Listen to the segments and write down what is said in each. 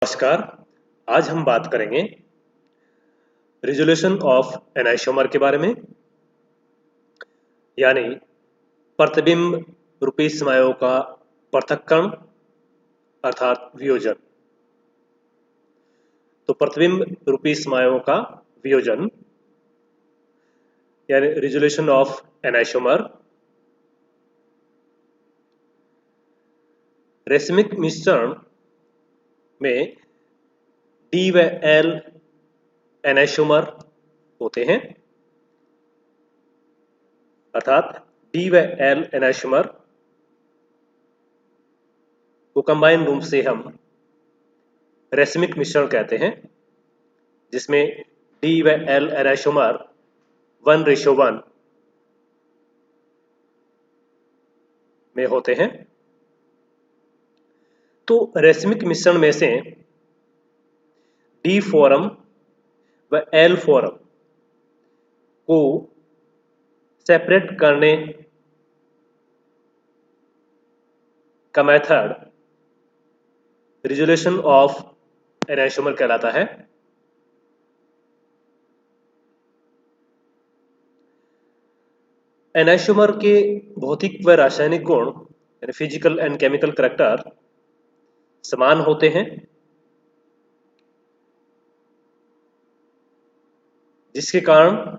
नमस्कार। आज हम बात करेंगे रिजोल्यूशन ऑफ एनाइसोमर के बारे में, यानी प्रतिबिंब रूपी स्नायुओं का पृथक्करण अर्थात वियोजन। तो प्रतिबिंब रूपी स्नायुओं का वियोजन यानी रिजोल्यूशन ऑफ एनाइसोमर रेशमिक मिश्रण में डी व एल एनाइसोमर होते हैं, अर्थात डी व एल एनाइसोमर को कंबाइन रूप से हम रेशमिक मिश्रण कहते हैं, जिसमें डी व एल एनाइसोमर 1:1 में होते हैं। तो रेशमिक मिश्रण में से डी फॉरम व एल फॉरम को सेपरेट करने का मेथड रिजोल्यूशन ऑफ एनाइसोमर कहलाता है। एनाइसोमर के भौतिक व रासायनिक गुण यानी फिजिकल एंड केमिकल करैक्टर समान होते हैं, जिसके कारण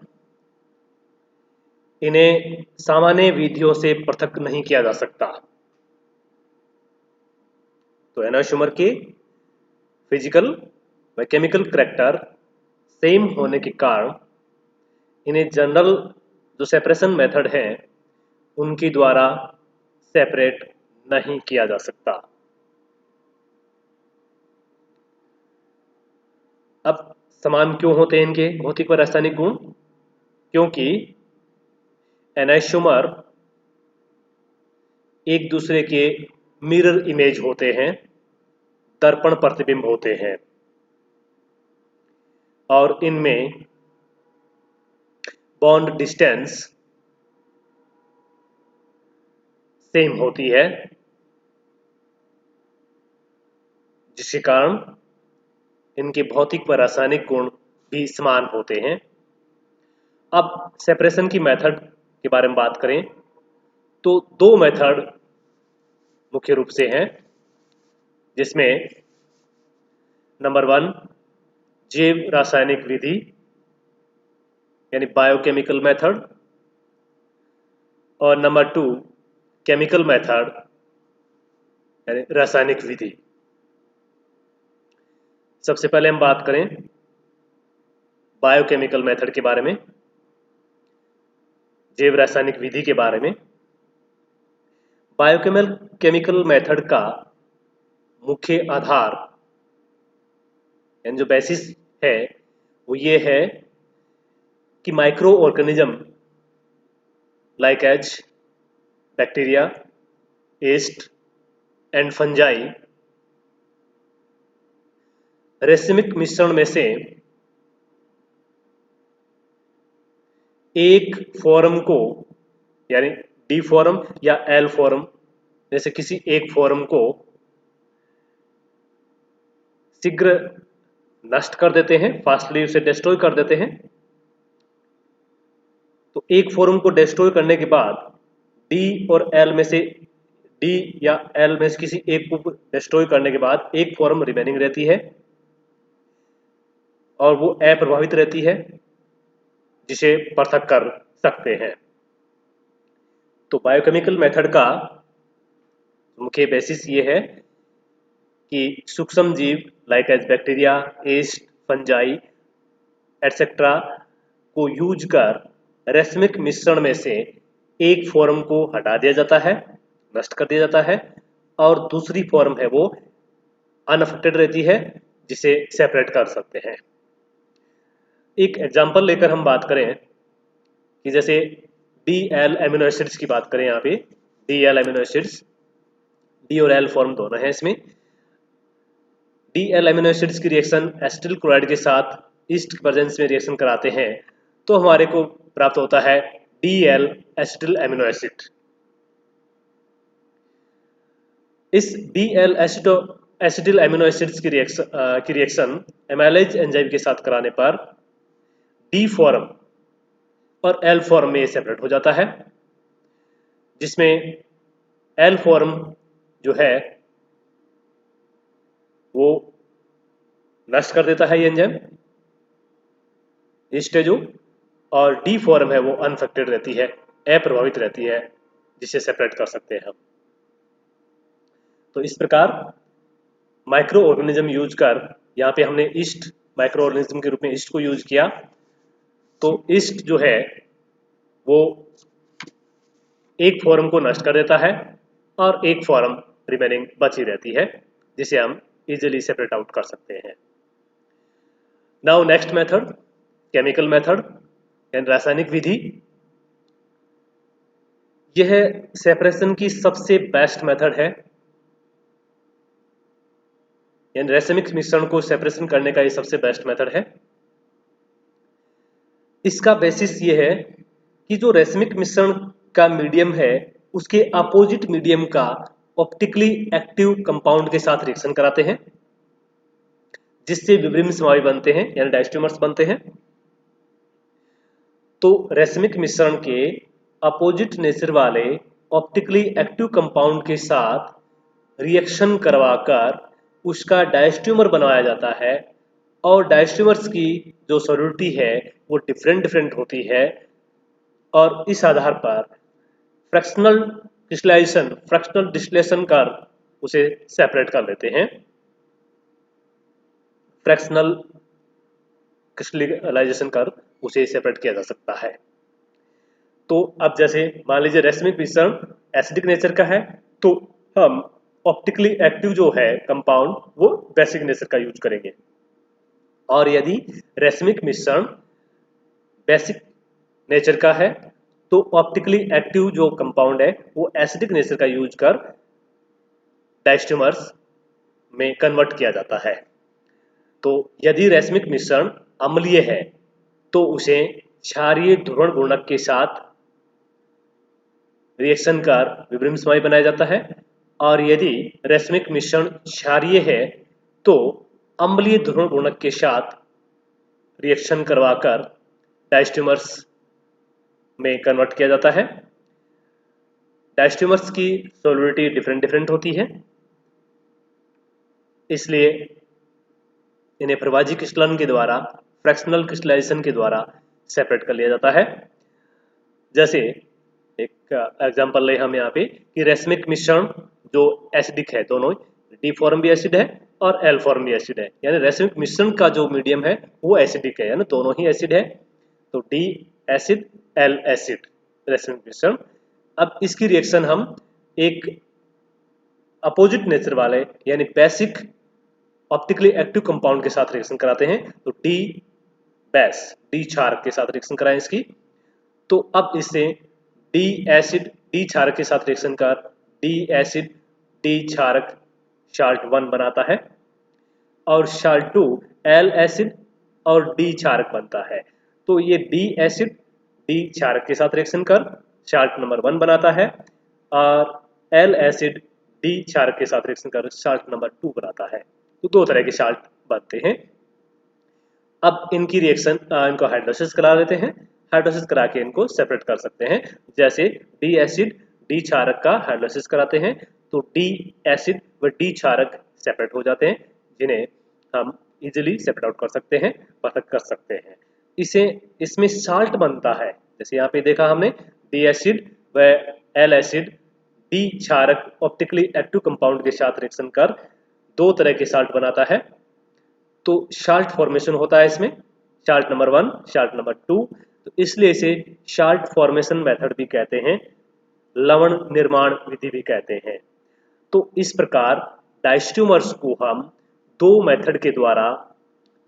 इन्हें सामान्य विधियों से पृथक नहीं किया जा सकता। तो एनाइसोमर के फिजिकल व केमिकल करैक्टर सेम होने के कारण इन्हें जनरल जो सेपरेशन मेथड है उनके द्वारा सेपरेट नहीं किया जा सकता। अब समान क्यों होते हैं इनके भौतिक व रासायनिक गुण? क्योंकि एनाइसोमर एक दूसरे के मिरर इमेज होते हैं, दर्पण प्रतिबिंब होते हैं, और इनमें बॉन्ड डिस्टेंस सेम होती है, जिसके कारण इनके भौतिक व रासायनिक गुण भी समान होते हैं। अब सेपरेशन की मेथड के बारे में बात करें तो दो मेथड मुख्य रूप से हैं, जिसमें नंबर 1 जैव रासायनिक विधि यानी बायोकेमिकल मेथड, और नंबर 2 केमिकल मेथड यानी रासायनिक विधि। सबसे पहले हम बात करें बायोकेमिकल मेथड के बारे में, जैव रासायनिक विधि के बारे में। बायोकेमिकल मेथड का मुख्य आधार यानी जो बेसिस है वो ये है कि microorganism like as bacteria, yeast and fungi racemic मिश्रण में से एक फॉर्म को यानी डी फॉर्म या एल फॉर्म में से किसी एक फॉर्म को शीघ्र नष्ट कर देते हैं, फास्टली उसे डिस्ट्रॉय कर देते हैं। तो एक फॉर्म को डिस्ट्रॉय करने के बाद डी और एल में से डी या एल में से किसी एक को डिस्ट्रॉय करने के बाद एक फॉर्म रिमेनिंग रहती है और वो अप्रभावित रहती है, जिसे पृथक कर सकते हैं। तो बायोकेमिकल मेथड का मुख्य बेसिस ये है कि सूक्ष्म जीव like as bacteria, yeast, fungi etcetera को यूज कर रेशमिक मिश्रण में से एक फॉर्म को हटा दिया जाता है, नष्ट कर दिया जाता है, और दूसरी फॉर्म है वो अनअफेक्टेड रहती है, जिसे सेपरेट कर सकते हैं। एक एग्जांपल लेकर हम बात करें कि जैसे DL एमिनो एसिड्स की बात करें, यहाँ पे DL एमिनो एसिड्स, डी और एल फॉर्म दोनों है इसमें। DL एमिनो एसिड्स की रिएक्शन एसिटिल क्लोराइड के साथ ईस्ट के प्रेजेंस में रिएक्शन कराते हैं तो हमारे को प्राप्त होता है DL एसिटिल एमिनो एसिड। इस DL एसिटिल एमिनो एसिड्स की रिएक्शन एमाइलेज एंजाइम के साथ कराने पर डी फॉर्म और एल फॉर्म में सेपरेट हो जाता है, जिसमें एल फॉर्म जो है वो नष्ट कर देता है ये एंजाइम हिस्टेजो, और डी फॉर्म है वो अनफेक्टेड रहती है, अप्रभावित रहती है, जिसे सेपरेट कर सकते हैं हम। तो इस प्रकार माइक्रो ऑर्गेनिज्म यूज कर, यहाँ पे हमने ईस्ट माइक्रो ऑर्गेनिज्म के रूप में ईस्ट को यूज किया, तो ईस्ट जो है वो एक फॉर्म को नष्ट कर देता है और एक फॉर्म रिमेनिंग बची रहती है, जिसे हम इजीली सेपरेट आउट कर सकते हैं। Now next method, chemical method and रासायनिक विधि। यह सेपरेशन की सबसे बेस्ट मेथड है, यानी रासायनिक मिश्रण को सेपरेशन करने का ये सबसे बेस्ट मेथड है। इसका बेसिस ये है कि जो रासायनिक मिश्रण का मीडियम है उसके अपोजिट मीडियम का ऑप्टिकली एक्टिव कंपाउंड के साथ रिएक्शन कराते हैं, जिससे विभिन्न समवायी बनते हैं, यानी डायस्ट्रोमर्स बनते हैं। तो रासायनिक मिश्रण के अपोजिट नेचर वाले ऑप्टिकली एक्टिव कंपाउंड के साथ रिएक्शन करवाकर उसका डायस्ट्रोमर बनाया जाता है, और डायस्ट्रोमर्स की जो सॉल्युडिटी है वो डिफरेंट होती है, और इस आधार पर फ्रैक्शनल डिस्टिलेशन कर उसे सेपरेट कर लेते हैं। फ्रैक्शनल क्रिस्टलाइजेशन कर उसे सेपरेट किया जा सकता है। तो अब जैसे मान लीजिए रासायनिक मिश्रण एसिडिक नेचर का है, तो हम ऑप्टिकली एक्टिव जो है कंपाउंड वो बेसिक नेचर का यूज करेंगे, और यदि रासायनिक मिश्रण बेसिक नेचर का है तो ऑप्टिकली एक्टिव जो कंपाउंड है वो एसिडिक नेचर का यूज कर डायस्ट्रोमर्स में कन्वर्ट किया जाता है। तो यदि रासायनिक मिश्रण अम्लीय है तो उसे क्षारीय ध्रुवण गुणक के साथ रिएक्शन कर विभिन्न समवायी बनाया जाता है, और यदि रासायनिक मिश्रण क्षारीय है तो अम्लीय ध्रुवण गुणक के साथ रिएक्शन करवाकर डायस्ट्रोमर्स में कन्वर्ट किया जाता है। डायस्ट्रोमर्स की सॉल्युडिटी डिफरेंट होती है, इसलिए इन्हें प्रवाजी क्रिस्टलन के द्वारा, फ्रैक्शनल क्रिस्टलाइजेशन के द्वारा सेपरेट कर लिया जाता है। जैसे एक एग्जांपल ले हम यहाँ पे कि रासायनिक मिश्रण जो एसिडिक है, दोनों डी फॉर्म भी एसिड है और एल फॉर्म भी एसिड है, यानी रासायनिक मिश्रण का जो मीडियम है वो एसिडिक है, यानी दोनों ही एसिड है। तो डी एसिड एल एसिड रासायनिक मिश्रण। अब इसकी रिएक्शन हम एक अपोजिट नेचर वाले यानी बेसिक ऑप्टिकली एक्टिव कंपाउंड के साथ रिएक्शन कराते हैं, तो डी बेस डी क्षारक के साथ रिएक्शन कराएं इसकी। तो अब इससे डी एसिड डी क्षारक के साथ रिएक्शन कर डी एसिड डी क्षारक शाल्ट 1 बनाता है, और शाल्ट 2 एल एसिड और डी क्षारक बनता है। तो ये डी एसिड डी क्षारक के साथ रिएक्शन कर शाल्ट नंबर 1 बनाता है, और एल एसिड डी क्षारक के साथ रिएक्शन कर शाल्ट नंबर 2 बनाता है। तो दो तरह के शाल्ट बनते हैं। अब इनकी रिएक्शन इनको हाइड्रोलिसिस करा लेते हैं, हाइड्रोलिसिस करा के इनको सेपरेट कर सकते हैं। जैसे डी एसिड डी क्षारक का हाइड्रोलिसिस कराते हैं तो डी एसिड व डी क्षारक सेपरेट हो जाते हैं, जिन्हें हम इजीली सेपरेट आउट कर सकते हैं, पृथक कर सकते हैं। इसमें साल्ट बनता है, जैसे यहाँ पे देखा हमने डी एसिड व एल एसिड डी क्षारक ऑप्टिकली एक्टिव कंपाउंड के साथ रिएक्शन कर दो तरह के साल्ट बनाता है। तो साल्ट फॉर्मेशन होता है इसमें, साल्ट नंबर 1 साल्ट नंबर 2, तो इसलिए इसे साल्ट फॉर्मेशन मेथड भी कहते हैं, लवण निर्माण विधि भी कहते हैं। तो इस प्रकार डायस्ट्रोमर्स को हम दो मेथड के द्वारा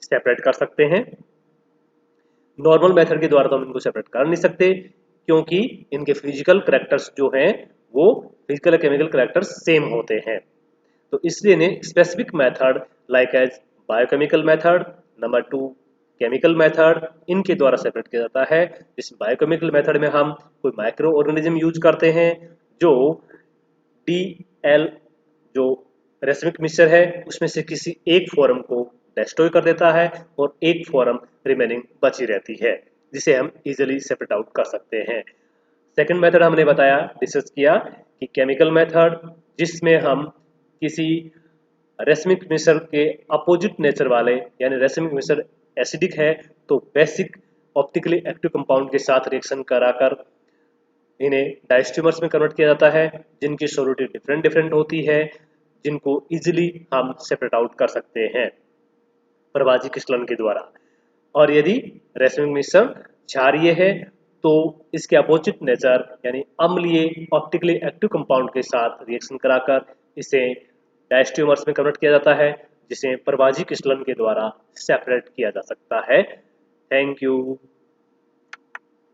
सेपरेट कर सकते हैं। नॉर्मल मेथड के द्वारा तो हम इनको सेपरेट कर नहीं सकते, क्योंकि इनके फिजिकल कैरेक्टर्स जो हैं वो फिजिकल केमिकल कैरेक्टर्स सेम होते हैं। तो इसलिए इन्हें specific method like as biochemical method, number 2 chemical method, इनके द्वारा सेपरेट किया जाता है। इस बायोकेमिकल मेथड में हम कोई माइक्रो ऑर्गेनिज्म यूज करते हैं जो DL जो रेसिमिक मिक्सचर है उसमें से किसी एक फॉर्म को डिस्ट्रॉय कर देता है और एक फॉर्म रिमेनिंग बची रहती है, जिसे हम इजीली सेपरेट आउट कर सकते हैं। सेकंड मेथड हमने बताया, डिस्कस किया कि केमिकल मेथड, जिसमें हम किसी रेसिमिक मिक्सचर के अपोजिट नेचर वाले, यानी रेसिमिक मिक्सचर एसिडिक है तो बेसिक ऑप्टिकली एक्टिव कंपाउंड के साथ रिएक्शन कराकर इन्हें डायस्ट्रीमर्स में कन्वर्ट किया जाता है, जिनकी सोलिडिटी डिफरेंट डिफरेंट होती है, जिनको इजीली हम सेपरेट आउट कर सकते हैं प्रवाजी क्रिस्टलन के द्वारा। और यदि रेसिमिक मिश्रण क्षारीय है तो इसके अपोजिट नेचर यानी अम्लीय ऑप्टिकली एक्टिव कंपाउंड के साथ रिएक्शन कराकर इसे डायस्ट्रीमर्स में कन्वर्ट किया जाता है, जिसे प्रवाजी क्रिस्टलन के द्वारा सेपरेट किया जा सकता है। Thank you.